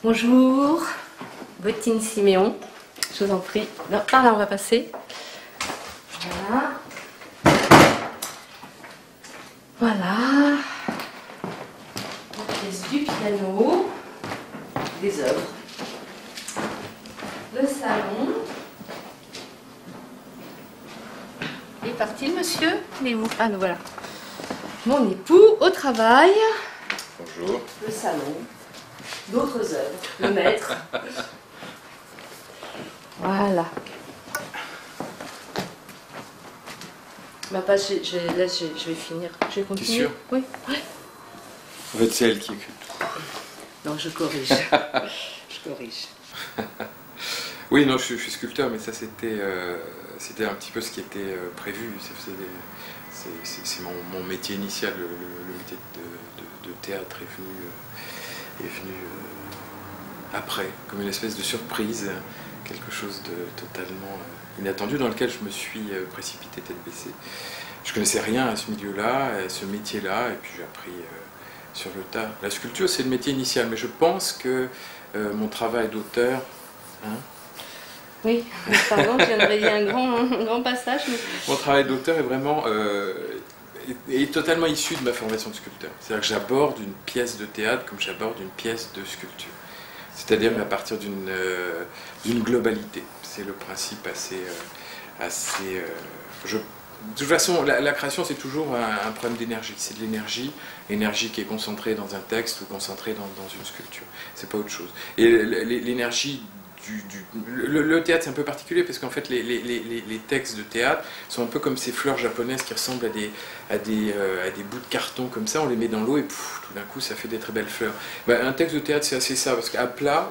Bonjour, Bottine Siméon, je vous en prie. Non, par là on va passer. Voilà. Voilà. La pièce du piano, des œuvres. Le salon. Il est parti le monsieur? Il est où? Ah non, voilà. Mon époux au travail. Bonjour. Le salon. D'autres œuvres. Le maître. Voilà. Ma page, là, je vais finir. Je vais continuer. T'es sûr? Oui. En fait, c'est elle qui écrit tout. Non, je corrige. Je corrige. Oui, non, je suis sculpteur, mais ça c'était un petit peu ce qui était prévu. C'est mon métier initial, le métier de théâtre est venu après, comme une espèce de surprise, quelque chose de totalement inattendu dans lequel je me suis précipité tête baissée. Je connaissais rien à ce milieu-là, à ce métier-là, et puis j'ai appris sur le tas. La sculpture, c'est le métier initial, mais je pense que mon travail d'auteur... Hein, oui, pardon, je viens de rayer un grand passage. Mais... Mon travail d'auteur est vraiment est totalement issu de ma formation de sculpteur. C'est-à-dire que j'aborde une pièce de théâtre comme j'aborde une pièce de sculpture. C'est-à-dire à partir d'une globalité. C'est le principe assez de toute façon, la création, c'est toujours un problème d'énergie. C'est de l'énergie qui est concentrée dans un texte ou concentrée dans une sculpture. C'est pas autre chose. Et l'énergie le théâtre, c'est un peu particulier parce qu'en fait les textes de théâtre sont un peu comme ces fleurs japonaises qui ressemblent à des bouts de carton comme ça, on les met dans l'eau et pouf, tout d'un coup ça fait des très belles fleurs. Un texte de théâtre, c'est assez ça, parce qu'à plat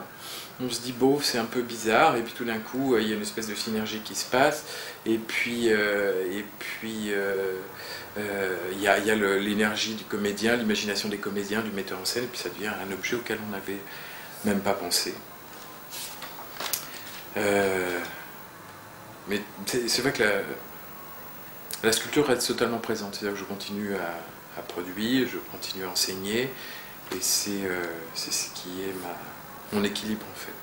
on se dit beau, c'est un peu bizarre, et puis tout d'un coup il y a une espèce de synergie qui se passe, et puis il y a l'énergie du comédien, l'imagination des comédiens, du metteur en scène, et puis ça devient un objet auquel on n'avait même pas pensé. Mais c'est vrai que la sculpture reste totalement présente, c'est-à-dire que je continue à produire, je continue à enseigner, et c'est ce qui est mon équilibre en fait.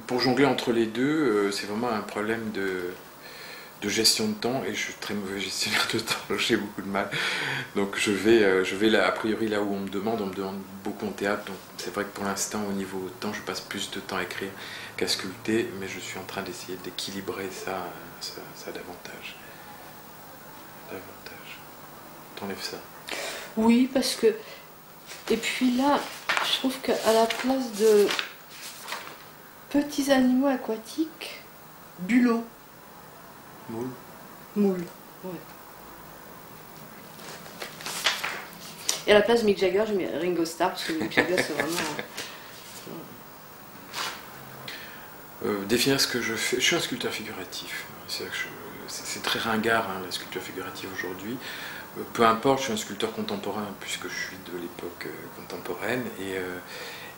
Pour jongler entre les deux, c'est vraiment un problème de gestion de temps, et je suis très mauvais gestionnaire de temps, j'ai beaucoup de mal. Donc je vais là, a priori là où on me demande beaucoup en théâtre, donc c'est vrai que pour l'instant au niveau temps je passe plus de temps à écrire qu'à sculpter, mais je suis en train d'essayer d'équilibrer ça davantage. T'enlèves ça? Oui, parce que... Et puis là, je trouve qu'à la place de petits animaux aquatiques, bulots. Moule, ouais. Et à la place de Mick Jagger, j'ai mis Ringo Starr, parce que Mick Jagger, c'est vraiment... Définir ce que je fais, je suis un sculpteur figuratif. C'est très ringard hein, la sculpture figurative aujourd'hui. Peu importe, je suis un sculpteur contemporain puisque je suis de l'époque contemporaine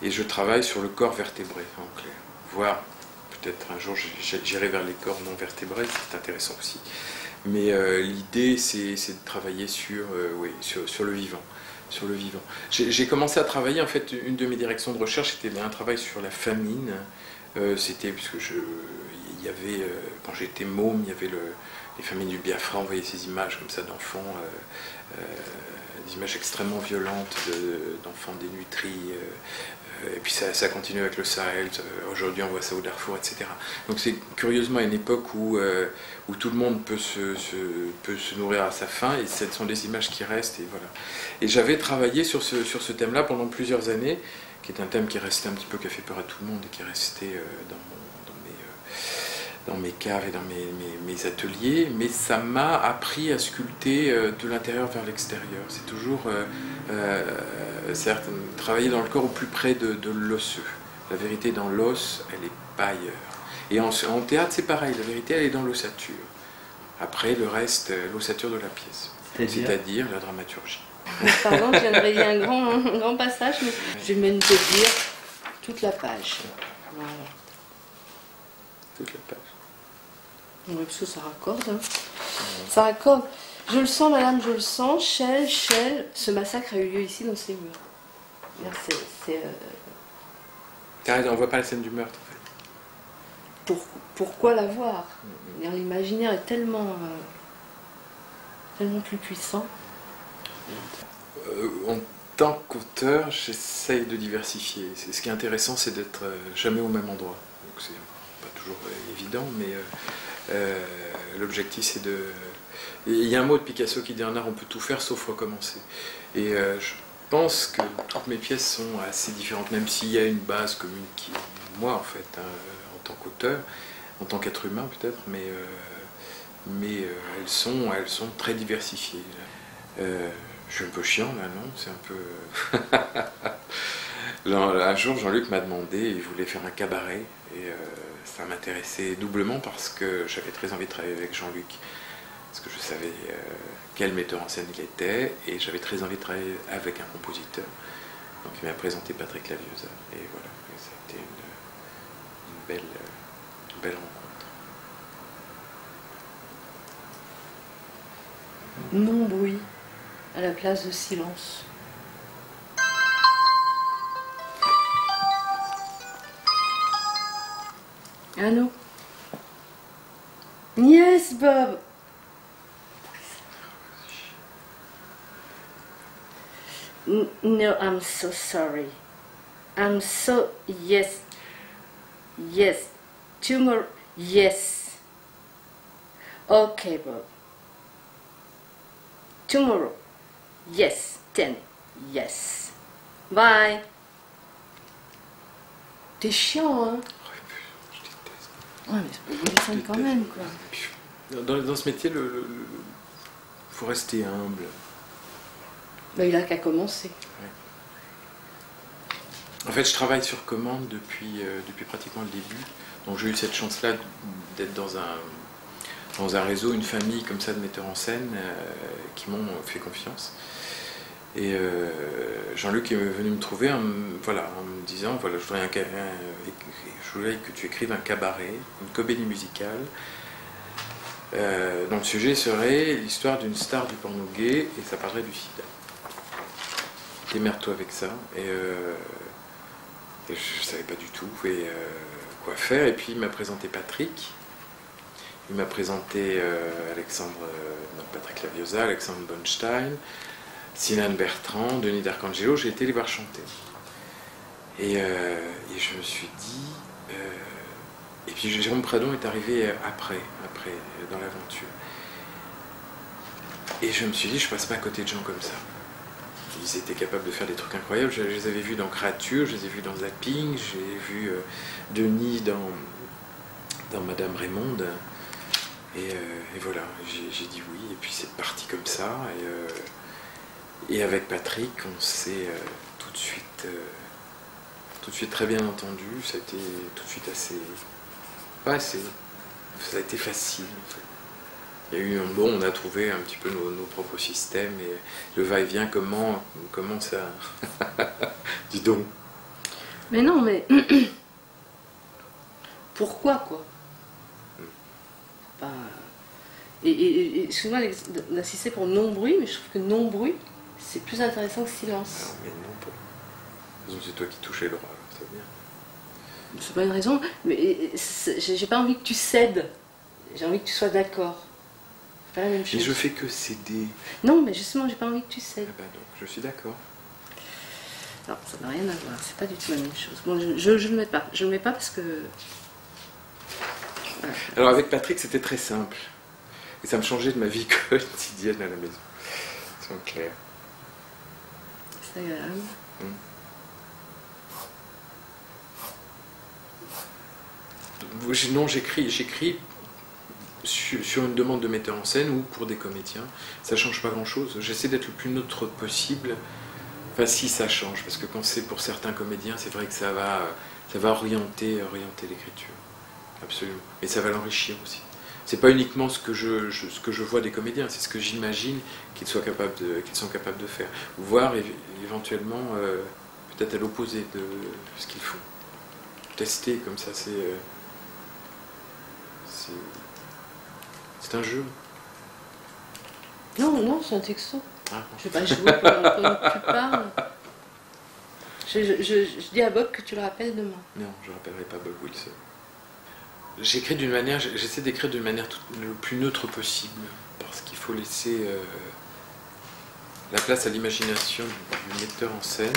et je travaille sur le corps vertébré en clair. Voire peut-être un jour j'irai vers les corps non vertébrés, c'est intéressant aussi. Mais l'idée c'est de travailler sur le vivant. Sur le vivant. J'ai commencé à travailler, en fait, une de mes directions de recherche, c'était un travail sur la famine. C'était puisque il y avait, quand j'étais môme, il y avait les familles du Biafra, on voyait ces images comme ça d'enfants, des images extrêmement violentes d'enfants dénutris, et puis ça continue avec le Sahel, aujourd'hui on voit ça au Darfour, etc. Donc c'est curieusement une époque où tout le monde peut se nourrir à sa faim, et ce sont des images qui restent, et voilà. Et j'avais travaillé sur ce thème-là pendant plusieurs années, qui est un thème qui restait un petit peu, qui a fait peur à tout le monde, et qui est resté dans mes caves et dans mes ateliers, mais ça m'a appris à sculpter de l'intérieur vers l'extérieur. C'est toujours certes, travailler dans le corps au plus près de l'osseux. La vérité dans l'os, elle n'est pas ailleurs. Et en théâtre, c'est pareil, la vérité, elle est dans l'ossature. Après, le reste, l'ossature de la pièce, c'est-à-dire la dramaturgie. Pardon, je viens de rayer un grand passage, mais je vais même te dire toute la page. Voilà. Toute la page. Oui, parce que ça raccorde. Hein. Ça raccorde. Je le sens, madame, je le sens. Shell, ce massacre a eu lieu ici dans ces murs. On voit pas la scène du meurtre en fait. Pourquoi la voir? L'imaginaire est tellement, tellement plus puissant. En tant qu'auteur, j'essaye de diversifier. Ce qui est intéressant, c'est d'être jamais au même endroit. Donc c'est pas toujours évident, mais l'objectif c'est de... Il y a un mot de Picasso qui dit en art on peut tout faire sauf recommencer. Et je pense que toutes mes pièces sont assez différentes, même s'il y a une base commune qui est moi en fait, hein, en tant qu'auteur, en tant qu'être humain peut-être, mais elles sont très diversifiées. Je suis un peu chiant là, non? C'est un peu... Un jour, Jean-Luc m'a demandé, il voulait faire un cabaret, et ça m'intéressait doublement parce que j'avais très envie de travailler avec Jean-Luc, parce que je savais quel metteur en scène il était, et j'avais très envie de travailler avec un compositeur. Donc il m'a présenté Patrick Laviosa, et voilà, ça a été une belle rencontre. Non-bruit à la place de silence. Allô? Yes, Bob. No, I'm so sorry. I'm so... Yes. Yes. Tomorrow... Yes. Okay, Bob. Tomorrow. Yes. 10. Yes. Bye. T'es chiant, hein? Je déteste. Ouais, mais c'est pas une scène quand même, quoi. Dans ce métier, faut rester humble. Bah, il a qu'à commencer. Ouais. En fait, je travaille sur commande depuis pratiquement le début. Donc j'ai eu cette chance-là d'être dans un réseau, une famille comme ça de metteurs en scène qui m'ont fait confiance. Et Jean-Luc est venu me trouver en me disant, voilà, je voudrais que tu écrives un cabaret, une comédie musicale, dont le sujet serait l'histoire d'une star du porno gay, et ça parlerait du sida. Démerde-toi avec ça. Et je ne savais pas du tout quoi faire. Et puis il m'a présenté Patrick. Il m'a présenté Patrick Laviosa, Alexandre Bonstein, Sinan Bertrand, Denis D'Arcangelo. J'ai été les voir chanter. Et je me suis dit... et puis Jérôme Pradon est arrivé après dans l'aventure. Et je me suis dit, je passe pas à côté de gens comme ça. Ils étaient capables de faire des trucs incroyables. Je les avais vus dans Créature, je les ai vus dans Zapping, j'ai vu Denis dans Madame Raymonde. Et voilà, j'ai dit oui, et puis c'est parti comme ça. Et avec Patrick, on s'est tout de suite très bien entendu. Ça a été tout de suite assez... ça a été facile en fait. Il y a eu on a trouvé un petit peu nos propres systèmes et le va-et-vient, comment ça... Dis donc. Mais non, mais... Pourquoi, quoi? Et excuse-moi d'insister pour non-bruit, mais je trouve que non-bruit, c'est plus intéressant que silence. Non, mais non, pas. C'est toi qui touchais le droit, c'est bien. C'est pas une raison, mais j'ai pas envie que tu cèdes. J'ai envie que tu sois d'accord. C'est pas la même chose. Mais je fais que céder. Non, mais justement, j'ai pas envie que tu cèdes. Ah bah donc, je suis d'accord. Non, ça n'a rien à voir, c'est pas du tout la même chose. Bon, je le mets pas. Je le mets pas parce que... Voilà. Alors avec Patrick, c'était très simple. Et ça me changeait de ma vie quotidienne à la maison. C'est clair. C'est agréable. Non, j'écris sur une demande de metteur en scène ou pour des comédiens. Ça change pas grand-chose. J'essaie d'être le plus neutre possible. Enfin, si ça change, parce que quand c'est pour certains comédiens, c'est vrai que ça va orienter l'écriture. Absolument. Et ça va l'enrichir aussi. C'est pas uniquement ce que je vois des comédiens, c'est ce que j'imagine qu'ils sont capables de faire. Voire éventuellement, peut-être à l'opposé de ce qu'ils font. Tester comme ça, c'est un jeu. Non, c'est un texto. Ah, je vais pas jouer pendant que tu parles. Je dis à Bob que tu le rappelles demain. Non, je ne rappellerai pas Bob Wilson. J'écris d'une manière, j'essaie d'écrire d'une manière le plus neutre possible, parce qu'il faut laisser la place à l'imagination du metteur en scène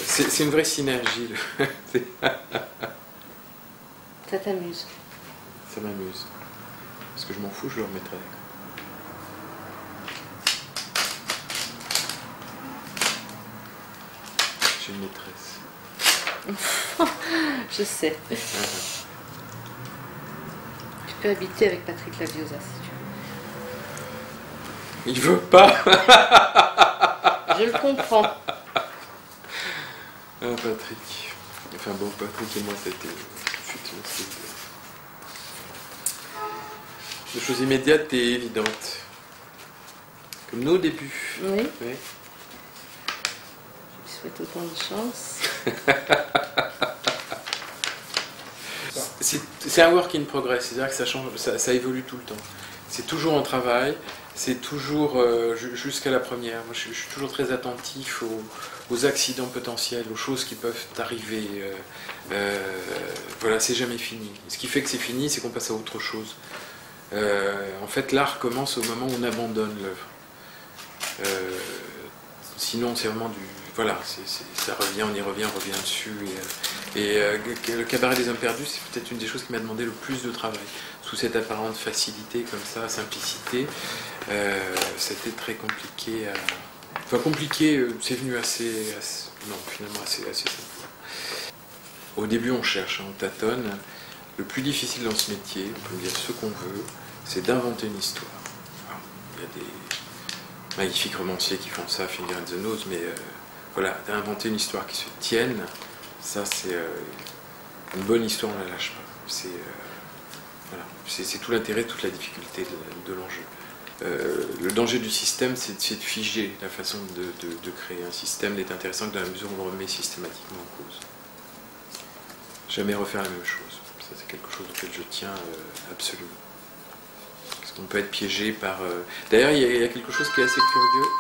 c'est une vraie synergie. Ça t'amuse? Ça m'amuse. Parce que je m'en fous, je le remettrai. J'ai une maîtresse. Je sais. Tu peux habiter avec Patrick Laviosa si tu veux. Il veut pas. Je le comprends. Ah, Patrick. Enfin bon, Patrick et moi, c'était de choses immédiates et évidentes. Comme nous au début. Oui. Oui. Je lui souhaite autant de chance. C'est un work in progress, c'est-à-dire que ça change, ça évolue tout le temps. C'est toujours en travail, c'est toujours jusqu'à la première. Moi, je suis toujours très attentif aux accidents potentiels, aux choses qui peuvent arriver. Voilà, c'est jamais fini. Ce qui fait que c'est fini, c'est qu'on passe à autre chose. En fait, l'art commence au moment où on abandonne l'œuvre. Sinon, c'est vraiment du... Voilà, ça revient, on y revient, on revient dessus. Le Cabaret des Hommes Perdus, c'est peut-être une des choses qui m'a demandé le plus de travail. Sous cette apparente facilité, comme ça, simplicité, c'était très compliqué. Enfin, compliqué, c'est venu non, finalement, assez simple. Au début, on cherche, on tâtonne. Le plus difficile dans ce métier, on peut dire ce qu'on veut, c'est d'inventer une histoire. Alors, il y a des magnifiques romanciers qui font ça, Finger and the Nose, mais voilà, d'inventer une histoire qui se tienne, ça c'est une bonne histoire, on ne la lâche pas. C'est tout l'intérêt, toute la difficulté de l'enjeu. Le danger du système, c'est de figer la façon de créer un système, d'être intéressant que dans la mesure où on le remet systématiquement en cause. Jamais refaire la même chose. Ça, c'est quelque chose auquel je tiens absolument. Parce qu'on peut être piégé par... D'ailleurs, il y a quelque chose qui est assez curieux.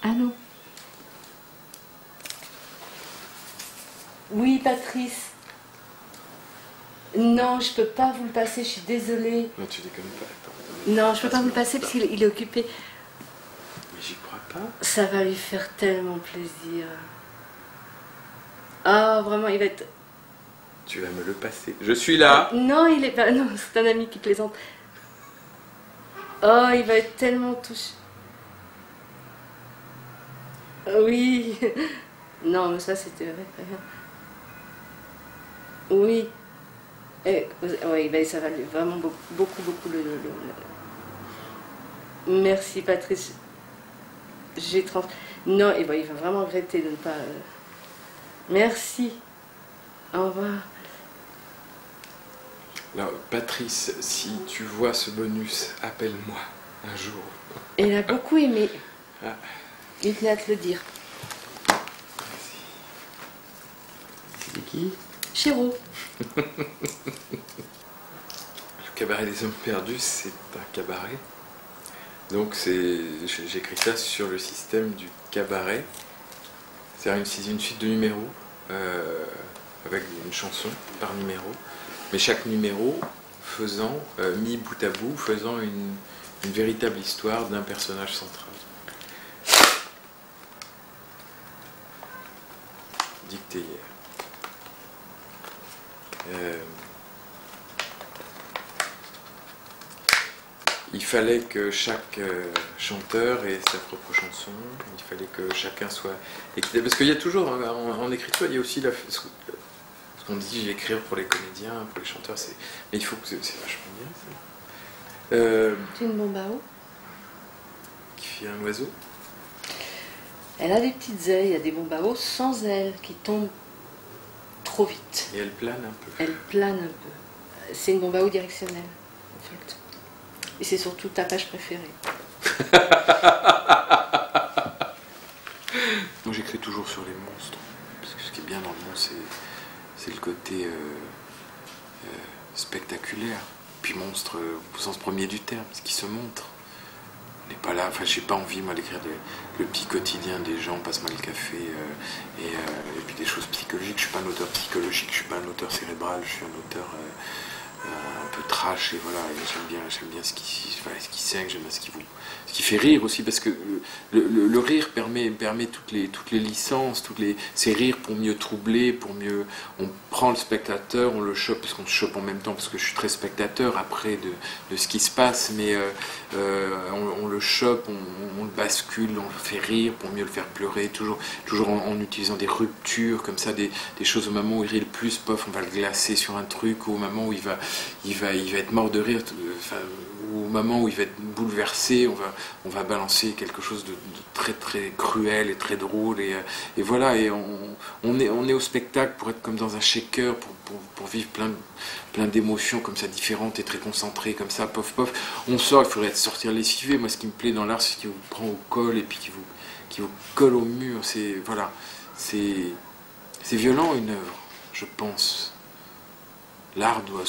Allô? Oui, Patrice. Non, je peux pas vous le passer, je suis désolée. Non, tu déconnes pas. Attends. Non, je peux pas vous le passer parce qu'il est occupé. Mais j'y crois pas. Ça va lui faire tellement plaisir. Ah, vraiment, il va être... Tu vas me le passer. Je suis là. Non, il est pas... Non, c'est un ami qui plaisante. Oh, il va être tellement touché. Oui. Non, mais ça, c'était vrai. Oui. Oui, ben, ça va lui vraiment beaucoup Merci, Patrice. Non, et ben, il va vraiment regretter de ne pas... Merci. Au revoir. Alors, Patrice, si tu vois ce bonus, appelle-moi un jour. Elle a beaucoup aimé. Ah. Il tenait à te le dire. C'est qui? Chéro. Le Cabaret des Hommes Perdus, c'est un cabaret. Donc j'écris ça sur le système du cabaret. C'est une suite de numéros avec une chanson par numéro. Mais chaque numéro faisant, mis bout à bout, faisant une véritable histoire d'un personnage central. Dicté hier. Il fallait que chaque chanteur ait sa propre chanson, il fallait que chacun soit équitable. Parce qu'il y a toujours, en écriture, il y a aussi ce qu'on dit, écrire pour les comédiens, pour les chanteurs, mais il faut que c'est vachement bien ça. C'est une bombe à eau Qui fait un oiseau. Elle a des petites ailes, il y a des bombes à eau sans ailes qui tombent trop vite. Et elle plane un peu. Elle plane un peu. C'est une bombe à eau directionnelle, en fait. Et c'est surtout ta page préférée. Moi j'écris toujours sur les monstres. Parce que ce qui est bien dans le monstre, c'est le côté spectaculaire. Puis monstre au sens premier du terme, ce qui se montre. On n'est pas là, enfin j'ai pas envie moi d'écrire le petit quotidien des gens, passe-moi le café, et puis des choses psychologiques. Je suis pas un auteur psychologique, je suis pas un auteur cérébral, je suis un auteur un peu trash, et voilà, et j'aime bien ce qui saigne, j'aime bien ce qui fait rire aussi, parce que le rire permet toutes les licences, c'est rire pour mieux troubler, pour mieux, on prend le spectateur, on le chope, parce qu'on se chope en même temps, parce que je suis très spectateur après de ce qui se passe, mais on le chope, on le bascule, on le fait rire pour mieux le faire pleurer, toujours en utilisant des ruptures comme ça, des choses au moment où il rit le plus, pof, on va le glacer sur un truc, ou au moment où il va être mort de rire, enfin, ou au moment où il va être bouleversé, on va balancer quelque chose de très très cruel et très drôle, et voilà, et on est au spectacle pour être comme dans un shaker, pour vivre plein d'émotions comme ça différentes et très concentrées comme ça, pof pof. On sort, il faudrait sortir lessivé. Moi, ce qui me plaît dans l'art, c'est ce qui vous prend au col et puis qui vous colle au mur. C'est violent, une œuvre, je pense. L'art doit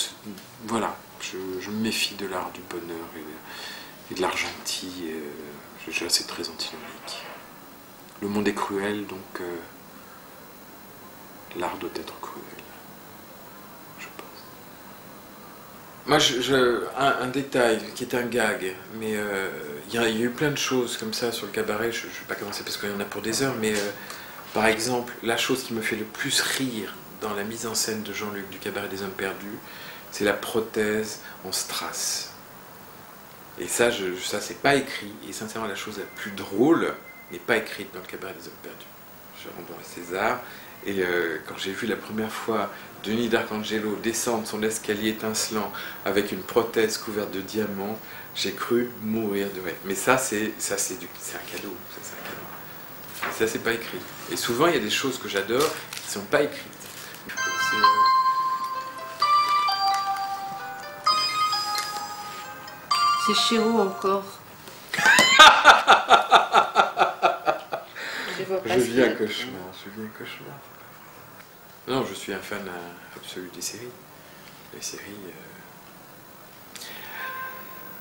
voilà, je me méfie de l'art du bonheur et de l'argentie. C'est très antinomique. Le monde est cruel, donc l'art doit être cruel, je pense. Moi, un détail qui est un gag, mais il y a eu plein de choses comme ça sur le cabaret. Je ne vais pas commencer parce qu'il y en a pour des heures, mais par exemple, la chose qui me fait le plus rire dans la mise en scène de Jean-Luc du Cabaret des Hommes Perdus, c'est la prothèse en strass. Et ça c'est pas écrit. Et sincèrement, la chose la plus drôle n'est pas écrite dans le Cabaret des Hommes Perdus. Je rentre dans le César, et quand j'ai vu la première fois Denis D'Arcangelo descendre son escalier étincelant avec une prothèse couverte de diamants, j'ai cru mourir de rire. Mais c'est un cadeau. Ça, c'est un cadeau. Et ça, c'est pas écrit. Et souvent, il y a des choses que j'adore qui ne sont pas écrites. C'est Chéreau encore. Je vis un cauchemar. Non, je suis un fan absolu des séries. Les séries,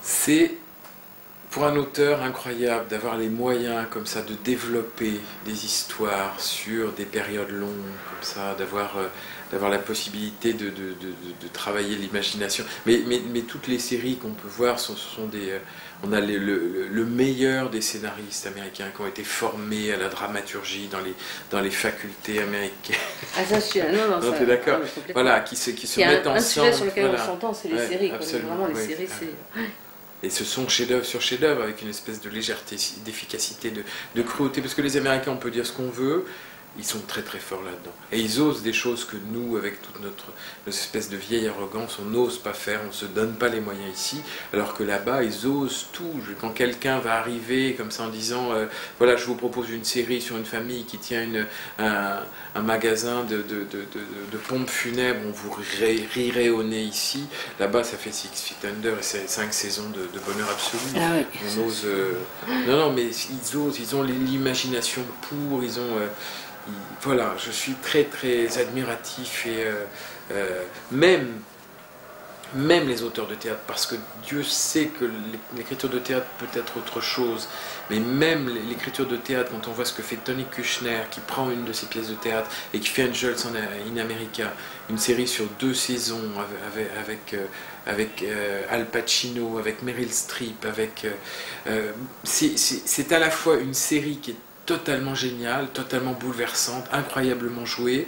c'est pour un auteur incroyable d'avoir les moyens comme ça de développer des histoires sur des périodes longues comme ça, d'avoir la possibilité de travailler l'imagination. Mais toutes les séries qu'on peut voir sont des... on a le meilleur des scénaristes américains qui ont été formés à la dramaturgie dans les facultés américaines. Ah ça, je suis... Non, t'es d'accord. Voilà, qui se mettent ensemble. Un sujet sur lequel voilà. on s'entend, c'est les séries. Absolument, vraiment, les séries, c'est... Et ce sont chef-d'œuvre sur chef-d'œuvre, avec une espèce de légèreté, d'efficacité, de cruauté. Parce que les Américains, on peut dire ce qu'on veut, ils sont très très forts là-dedans. Et ils osent des choses que nous, avec toute notre espèce de vieille arrogance, on n'ose pas faire, on ne se donne pas les moyens ici, alors que là-bas, ils osent tout. Quand quelqu'un va arriver comme ça en disant voilà, je vous propose une série sur une famille qui tient un magasin de pompes funèbres, on vous rirait au nez ici. Là-bas, ça fait Six Feet Under et c'est 5 saisons de bonheur absolu. Ah ouais. On ose... Non, mais ils osent, ils ont l'imagination pour, ils ont... Voilà, je suis très très admiratif, et même les auteurs de théâtre, parce que Dieu sait que l'écriture de théâtre peut être autre chose, mais même l'écriture de théâtre, quand on voit ce que fait Tony Kushner, qui prend une de ses pièces de théâtre et qui fait Angels in America, une série sur 2 saisons avec Al Pacino, avec Meryl Streep, c'est à la fois une série qui est totalement géniale, totalement bouleversante, incroyablement jouée,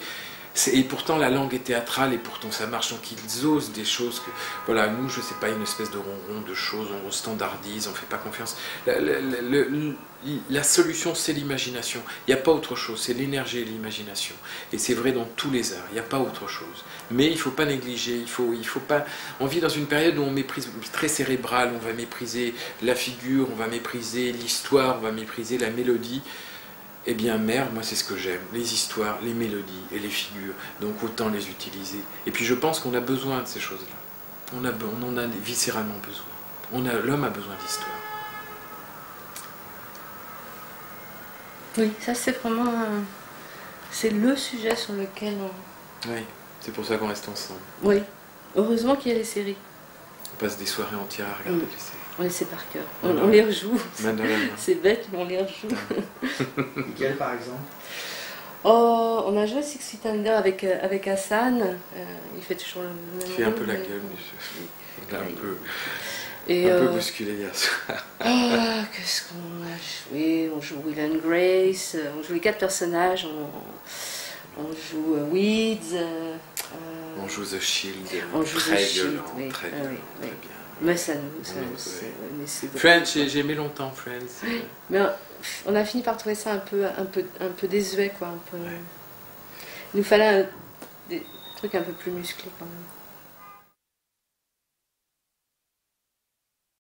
et pourtant la langue est théâtrale et pourtant ça marche. Donc ils osent des choses que, voilà, nous, je sais pas, une espèce de ronron de choses, on standardise, on fait pas confiance. La solution, c'est l'imagination. Il n'y a pas autre chose, c'est l'énergie et l'imagination. Et c'est vrai dans tous les arts, il n'y a pas autre chose. Mais il ne faut pas négliger, il faut pas... On vit dans une période où on méprise, très cérébrale, on va mépriser la figure, on va mépriser l'histoire, on va mépriser la mélodie. Eh bien, merde, moi c'est ce que j'aime, les histoires, les mélodies et les figures, donc autant les utiliser. Et puis je pense qu'on a besoin de ces choses-là. On en a viscéralement besoin. L'homme a besoin d'histoire. Oui, ça c'est vraiment... c'est le sujet sur lequel on... Oui, c'est pour ça qu'on reste ensemble. Oui, Heureusement qu'il y a les séries. On passe des soirées entières à regarder les séries. On les sait par cœur. On les rejoue. Main dans la main. C'est bête, mais on les rejoue. Lesquels par exemple? Oh, on a joué Six Feet Under avec Hassan. Il fait toujours le même Il fait un rôle, peu la mais- gueule, mais il a Et un peu bousculé hier soir. qu'est-ce qu'on a joué? On joue Will and Grace. On joue les 4 personnages. On joue Weeds. On joue The Shield, On joue très The Shield, violent, oui. très Ah violent, oui, très oui. bien. Mais ça nous. Mais c'est drôle. Friends, j'ai aimé longtemps Friends. Mais on a fini par trouver ça un peu désuet, quoi. Un peu... Ouais. Il nous fallait des trucs un peu plus musclés quand même.